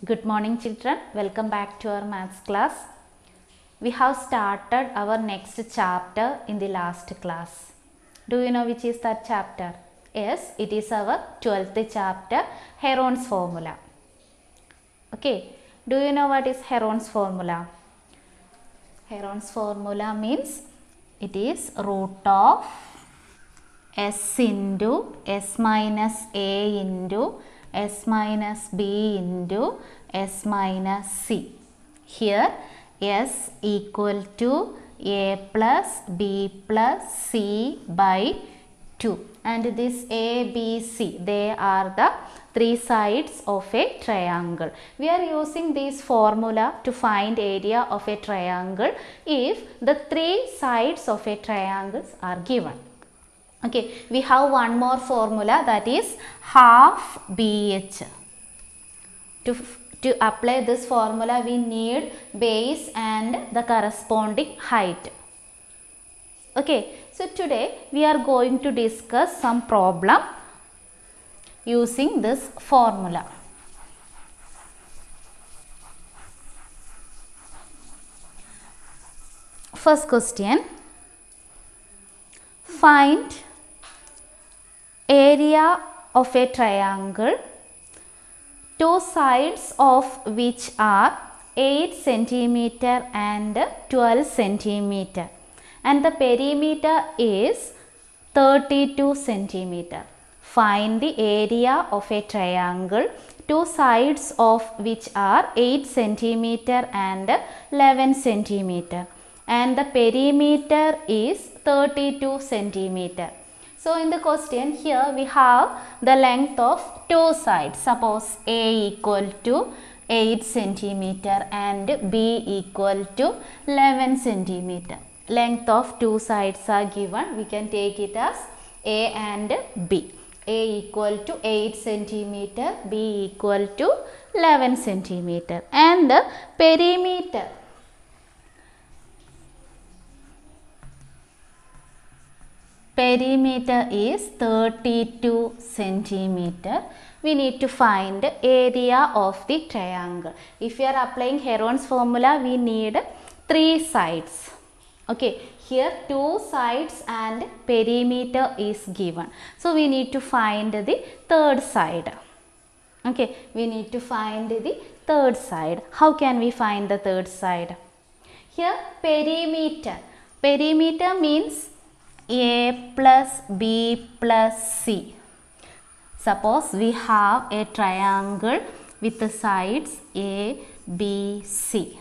Good morning children, welcome back to our maths class. We have started our next chapter in the last class. Do you know which is that chapter? Yes, it is our 12th chapter, Heron's formula. Okay, do you know what is Heron's formula? Heron's formula means it is root of s into s minus a into s minus b into s minus c. Here s equal to a plus b plus c by 2, and this a, b, c, they are the three sides of a triangle. We are using this formula to find area of a triangle if the three sides of a triangle are given. Okay, we have one more formula, that is half BH. To apply this formula, we need base and the corresponding height. Okay, so today we are going to discuss some problem using this formula. First question, find area of a triangle, two sides of which are 8 centimeter and 12 centimeter, and the perimeter is 32 centimeter. Find the area of a triangle, two sides of which are 8 centimeter and 11 centimeter, and the perimeter is 32 centimeter. So in the question here we have the length of two sides. Suppose A equal to 8 centimeter and B equal to 11 centimeter. Length of two sides are given. We can take it as A and B. A equal to 8 centimeter, B equal to 11 centimeter, and the perimeter. Perimeter is 32 centimeter. We need to find area of the triangle. If we are applying Heron's formula, we need three sides. Okay, here two sides and perimeter is given. So we need to find the third side. Okay, we need to find the third side. How can we find the third side? Here perimeter. Perimeter means A plus B plus C. Suppose we have a triangle with the sides A, B, C.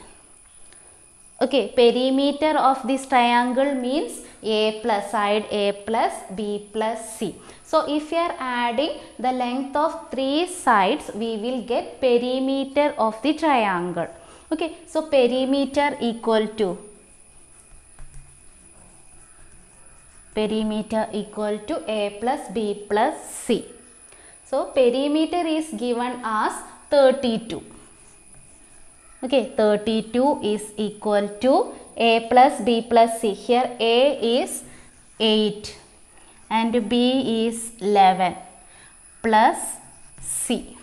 Okay, perimeter of this triangle means A plus side A plus B plus C. So if we are adding the length of three sides, we will get perimeter of the triangle. Okay, so perimeter equal to A plus B plus C. So perimeter is given as 32. Okay, 32 is equal to A plus B plus C. Here A is 8 and B is 11 plus C.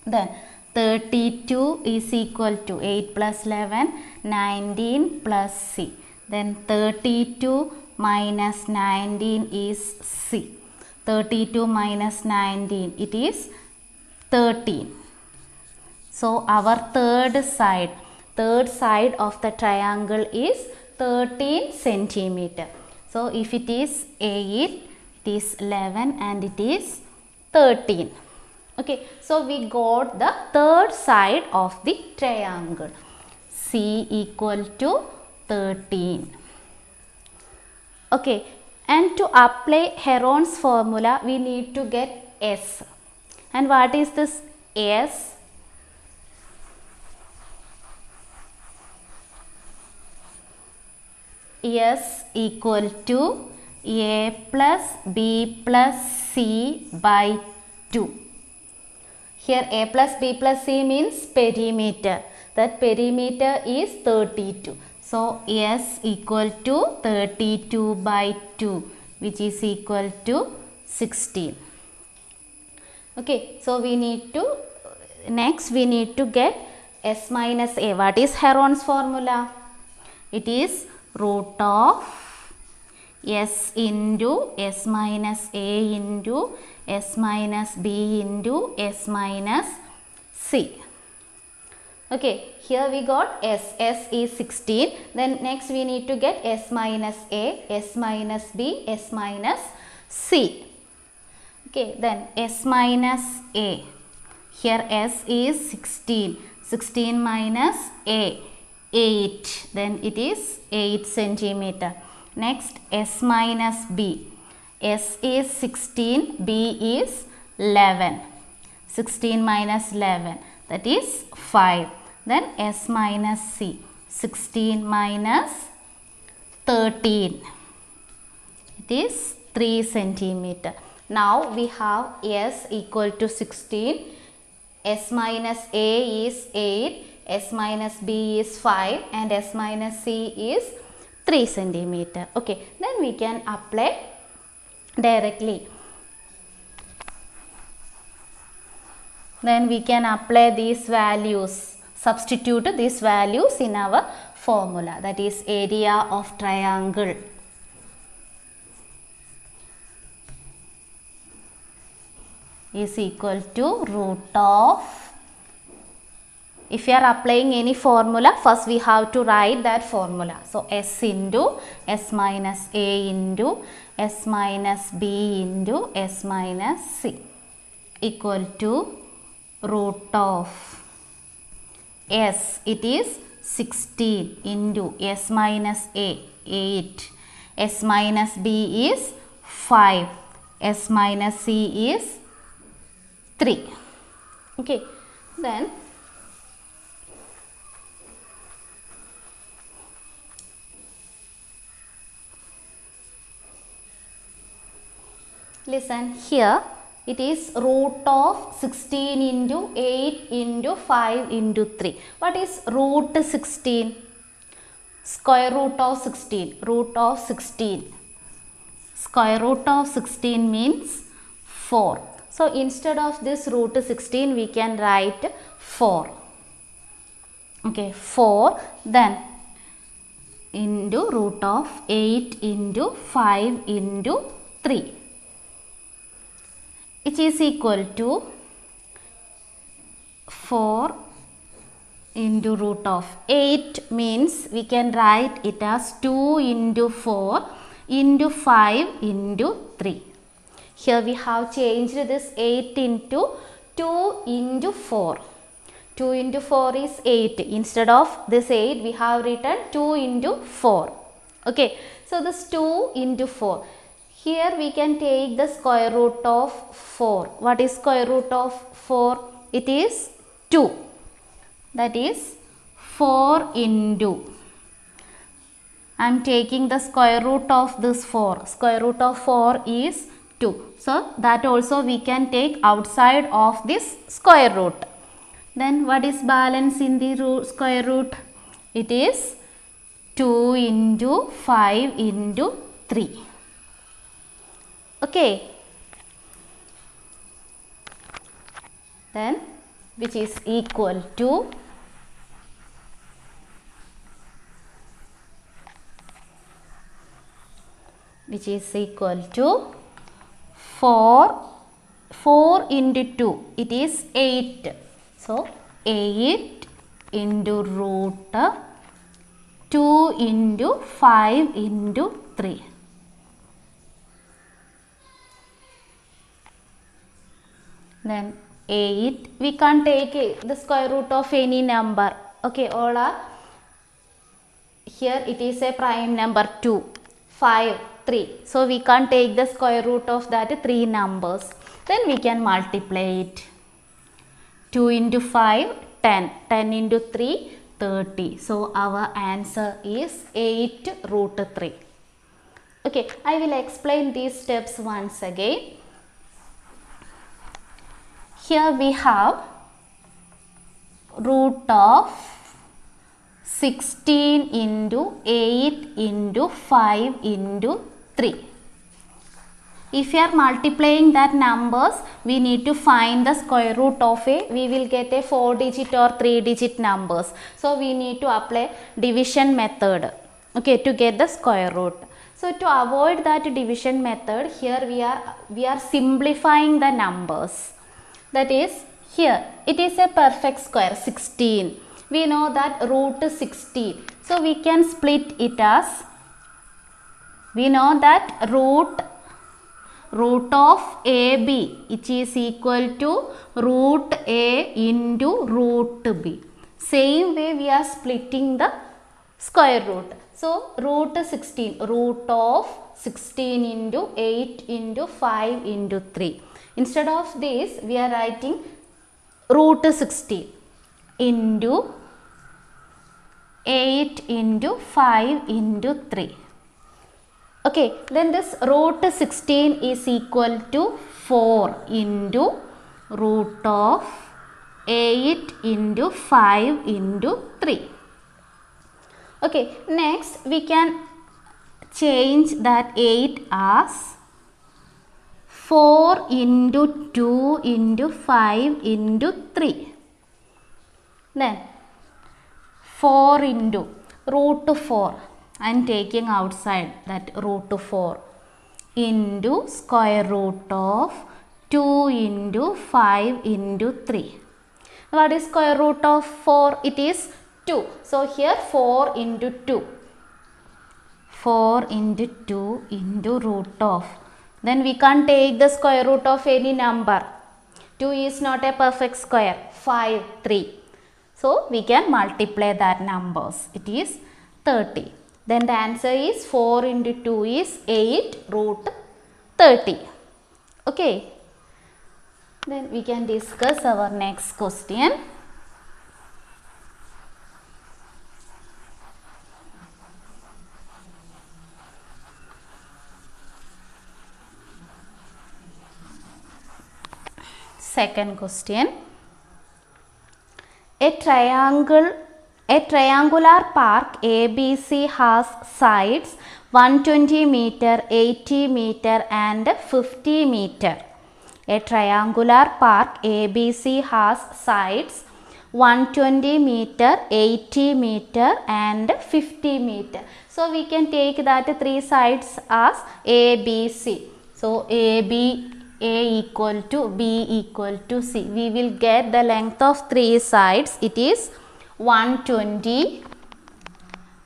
Then 32 is equal to 8 plus 11, 19 plus C. Then 32 minus 19 is C. 32 minus 19, it is 13. So our third side of the triangle is 13 centimeter. So if it is 8, it is 11 and it is 13. Okay, so we got the third side of the triangle. C equal to 13. Okay, and to apply Heron's formula, we need to get S. And what is this S? S equal to A plus B plus C by 2. Here A plus B plus C means perimeter. That perimeter is 32. So S equal to 32 by 2, which is equal to 16. Okay, so we need to next we need to get s minus a. What is Heron's formula? It is root of s into s minus a into s minus b into s minus c. Okay, here we got s is 16. Then next we need to get s minus a, s minus b, s minus c. Okay, then s minus a. Here s is 16. 16 minus a, 8. Then it is 8 centimeter. Next s minus b. S is 16, b is 11. 16 minus 11, that is 5. Then s minus c. 16 minus 13. It is 3 centimeter. Now we have s equal to 16. S minus a is 8. S minus b is 5. And s minus c is 3 centimeter. Okay. Then we can apply directly. Then we can apply these values, substitute these values in our formula, that is area of triangle. Is equal to root of, if you are applying any formula, first we have to write that formula. So s into s minus a into s minus b into s minus c equal to root of s, it is 16 into s minus a, 8, s minus b is 5, s minus c is 3. Okay, then listen here, it is root of 16 into 8 into 5 into 3. What is root 16? Square root of 16. Root of 16. Square root of 16 means 4. So instead of this root 16, we can write 4. Okay, 4. Then into root of 8 into 5 into 3. It is equal to 4 into root of 8 means we can write it as 2 into 4 into 5 into 3. Here we have changed this 8 into 2 into 4. 2 into 4 is 8. Instead of this 8 we have written 2 into 4. Okay. So this 2 into 4. Here we can take the square root of 4. What is square root of 4? It is 2. That is 4 into. I am taking the square root of this 4. Square root of 4 is 2. So that also we can take outside of this square root. Then what is balance in the square root? It is 2 into 5 into 3. Okay. Then which is equal to which is equal to 4 into 2. It is 8. So 8 into root 2 into 5 into 3. Then 8, we can't take the square root of any number. Okay, all are here. It is a prime number 2, 5, 3. So we can't take the square root of that 3 numbers. Then we can multiply it. 2 into 5, 10. 10 into 3, 30. So our answer is 8 root 3. Okay, I will explain these steps once again. Here we have root of 16 into 8 into 5 into 3. If we are multiplying that numbers, we need to find the square root of a, we will get a 4-digit or 3-digit numbers. So we need to apply division method, okay, to get the square root. So to avoid that division method, here we are simplifying the numbers. That is, here it is a perfect square 16. We know that root 16. So we can split it as, we know that root of AB, which is equal to root A into root B. Same way we are splitting the square root. So root 16, root of 16 into 8 into 5 into 3. Instead of this, we are writing root 16 into 8 into 5 into 3. Okay, then this root 16 is equal to 4 into root of 8 into 5 into 3. Okay, next we can change that 8 as 4 into 2 into 5 into 3. Then 4 into root 4. I am taking outside that root 4 into square root of 2 into 5 into 3. What is square root of 4? It is 2. So here 4 into 2. 4 into 2 into root of. Then we can't take the square root of any number. 2 is not a perfect square. 5, 3. So we can multiply that numbers. It is 30. Then the answer is 4 into 2 is 8 root 30. Okay. Then we can discuss our next question. Second question. A triangular park ABC has sides 120 meter, 80 meter and 50 meter. A triangular park ABC has sides 120 meter, 80 meter and 50 meter. So we can take that three sides as ABC. So A equal to B equal to C. We will get the length of three sides. It is 120,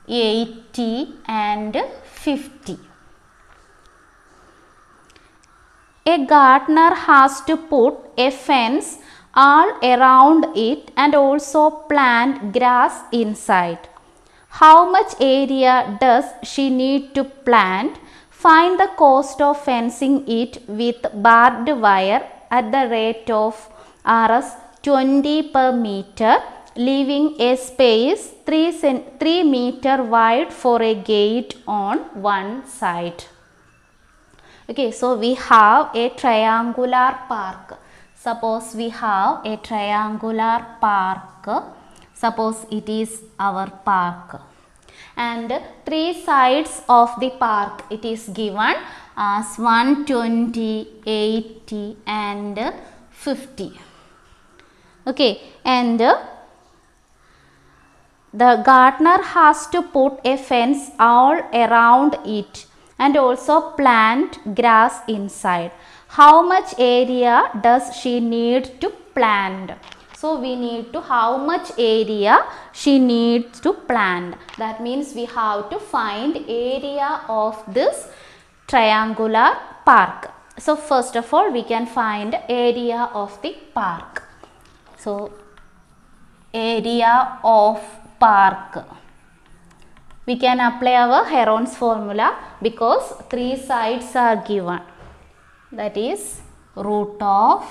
80 and 50. A gardener has to put a fence all around it and also plant grass inside. How much area does she need to plant? Find the cost of fencing it with barbed wire at the rate of Rs 20 per meter, leaving a space 3 meter wide for a gate on one side. Okay, so we have a triangular park. Suppose we have a triangular park. Suppose it is our park. And three sides of the park it is given as 120, 80 and 50. Okay, and the gardener has to put a fence all around it and also plant grass inside. How much area does she need to plant? So we need to how much area she needs to plant. That means we have to find area of this triangular park. So first of all we can find area of the park. So area of park. We can apply our Heron's formula because three sides are given. That is root of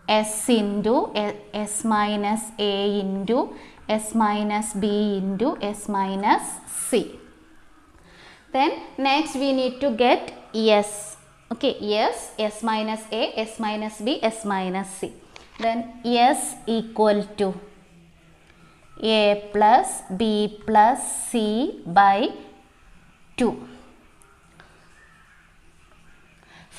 S into S minus A into S minus B into S minus C. Then next we need to get S. Okay, S minus A, S minus B, S minus C. Then S equal to A plus B plus C by 2.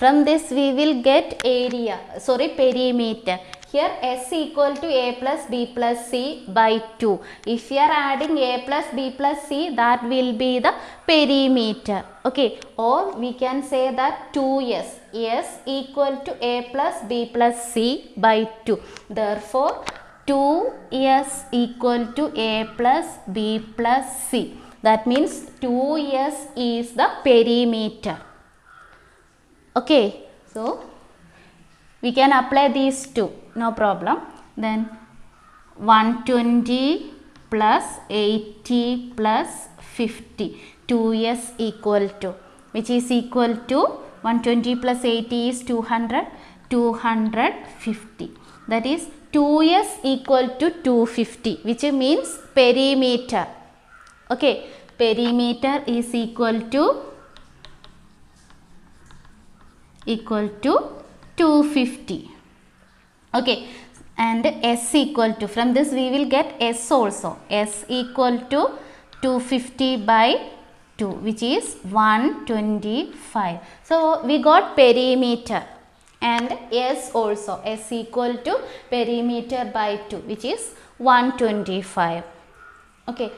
From this we will get area, sorry, perimeter. Here S equal to A plus B plus C by 2. If you are adding A plus B plus C, that will be the perimeter. Okay, or we can say that 2S. S equal to A plus B plus C by 2. Therefore, 2S equal to A plus B plus C. That means 2S is the perimeter. Okay, so we can apply these two, no problem. Then 120 plus 80 plus 50, 2S equal to, which is equal to 120 plus 80 is 200, 250. That is 2S equal to 250, which means perimeter. Okay, perimeter is equal to 250. Okay, and S equal to, from this we will get S also. S equal to 250 by 2, which is 125. So we got perimeter, and S also, S equal to perimeter by 2, which is 125. Okay.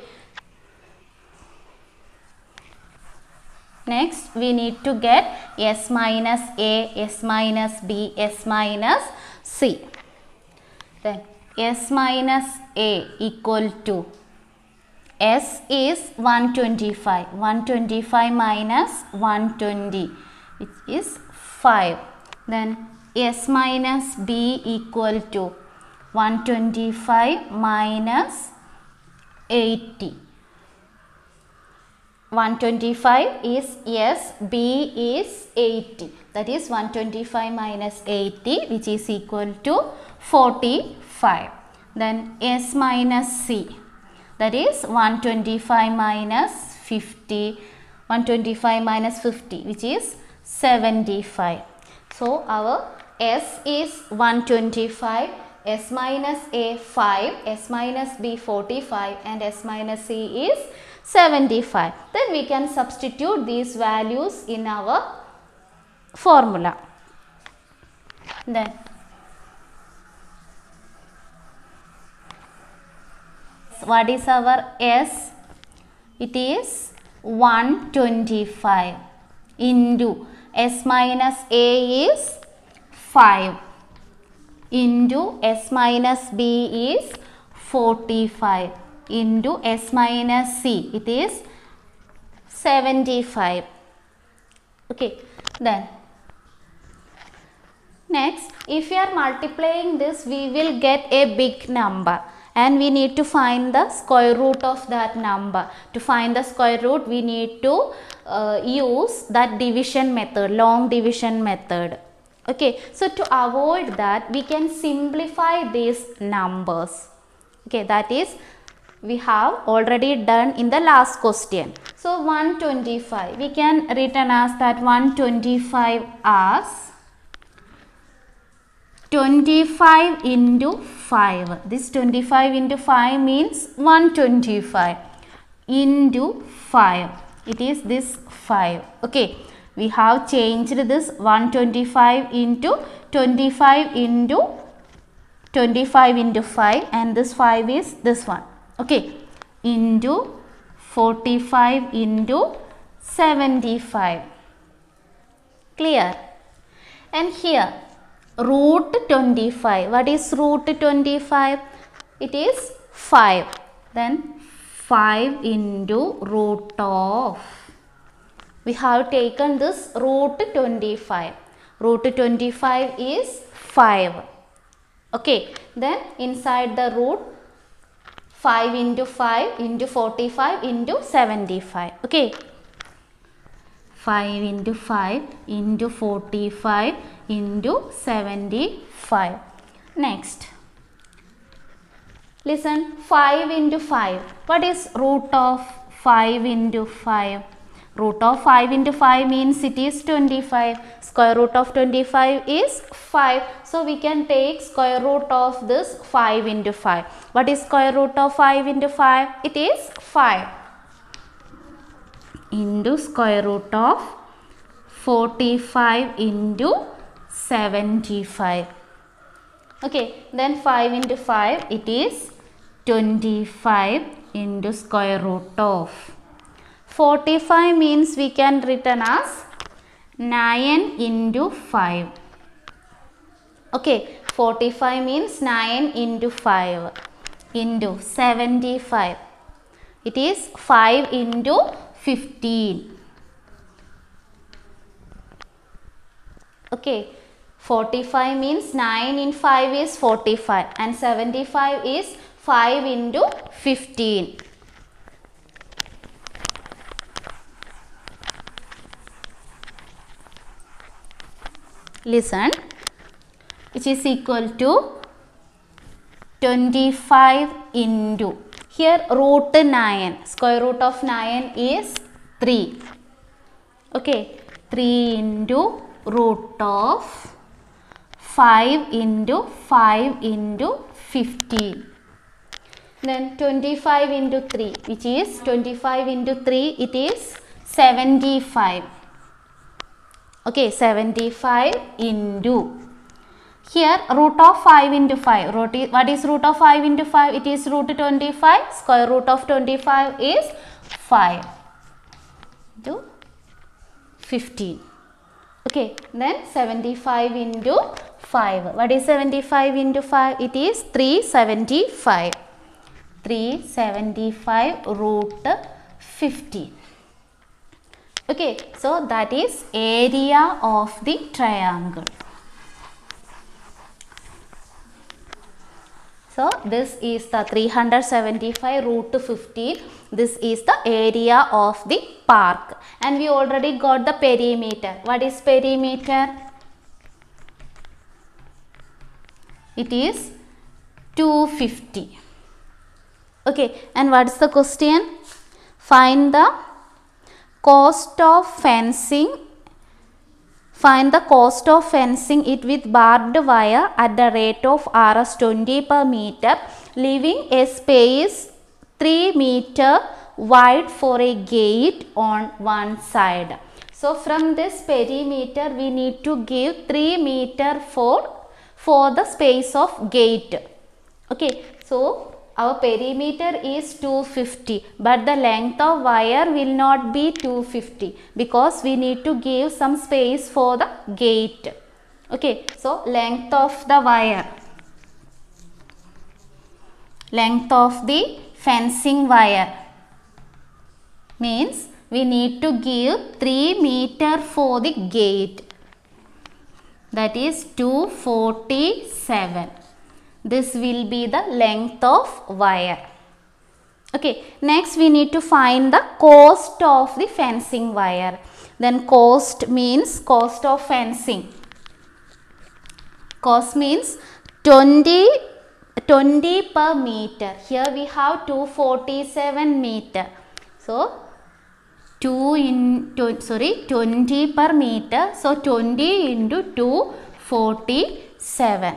Next we need to get S minus A, S minus B, S minus C. Then S minus A equal to, S is 125, 125 minus 120, which is 5. Then S minus B equal to 125 minus 80. 125 is S, B is 80. That is 125 minus 80, which is equal to 45. Then S minus C, that is 125 minus 50, 125 minus 50, which is 75. So our S is 125, S minus A 5, S minus B 45, and S minus C is 75. Then we can substitute these values in our formula. Then what is our S? It is 125 into S minus A is 5 into S minus B is 45 into S minus C, it is 75. Okay, then next, if we are multiplying this, we will get a big number, and we need to find the square root of that number. To find the square root, we need to use that division method, long division method. Okay, so to avoid that, we can simplify these numbers. Okay, that is we have already done in the last question. So 125, we can written as that 125 as 25 into 5. This 25 into 5 means 125 into 5. It is this 5. Okay, we have changed this 125 into 25 into 25 into 5, and this 5 is this one. Okay, into 45 into 75. Clear? And here root 25. What is root 25? It is 5. Then 5 into root of. We have taken this root 25. Root 25 is 5. Okay, then inside the root, 5 into 5 into 45 into 75. Okay, 5 into 5 into 45 into 75. Next, listen, 5 into 5. What is root of 5 into 5? Root of 5 into 5 means it is 25. Square root of 25 is 5. So we can take square root of this 5 into 5. What is square root of 5 into 5? It is 5 into square root of 45 into 75. Okay, then 5 into 5, it is 25 into square root of 45 means we can written as 9 into 5. Okay, 45 means 9 into 5 into 75. It is 5 into 15. Okay, 45 means 9 in 5 is 45 and 75 is 5 into 15. Listen, which is equal to 25 into, here root 9, square root of 9 is 3. Okay, 3 into root of 5 into 5 into 15. Then 25 into 3, which is 25 into 3, it is 75. Okay, 75 into, here root of 5 into 5, what is root of 5 into 5? It is root 25, square root of 25 is 5 into 15. Okay, then 75 into 5. What is 75 into 5? It is 375. 375 root 15. Okay, so that is area of the triangle. So this is the 375 root 15. This is the area of the park. And we already got the perimeter. What is perimeter? It is 250. Okay, and what is the question? Find the cost of fencing. Find the cost of fencing it with barbed wire at the rate of Rs 20 per meter, leaving a space 3 meter wide for a gate on one side. So from this perimeter we need to give 3 meter for the space of gate. Okay, so our perimeter is 250, but the length of wire will not be 250 because we need to give some space for the gate. Okay, so length of the wire, length of the fencing wire means we need to give 3 meter for the gate, that is 247. This will be the length of wire. Okay, next we need to find the cost of the fencing wire. Then cost means cost of fencing. Cost means 20 per meter. Here we have 247 meter. So 20 per meter. So 20 into 247.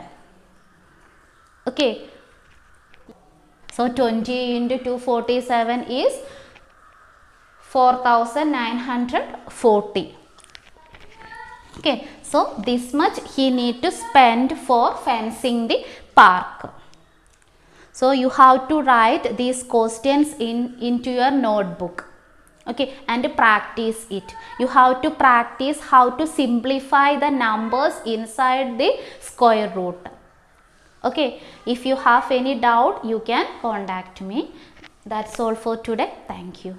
Okay, so 20 into 247 is 4940. Okay, so this much he need to spend for fencing the park. So you have to write these questions into your notebook. Okay, and practice it. You have to practice how to simplify the numbers inside the square root. Okay, if you have any doubt, you can contact me. That's all for today. Thank you.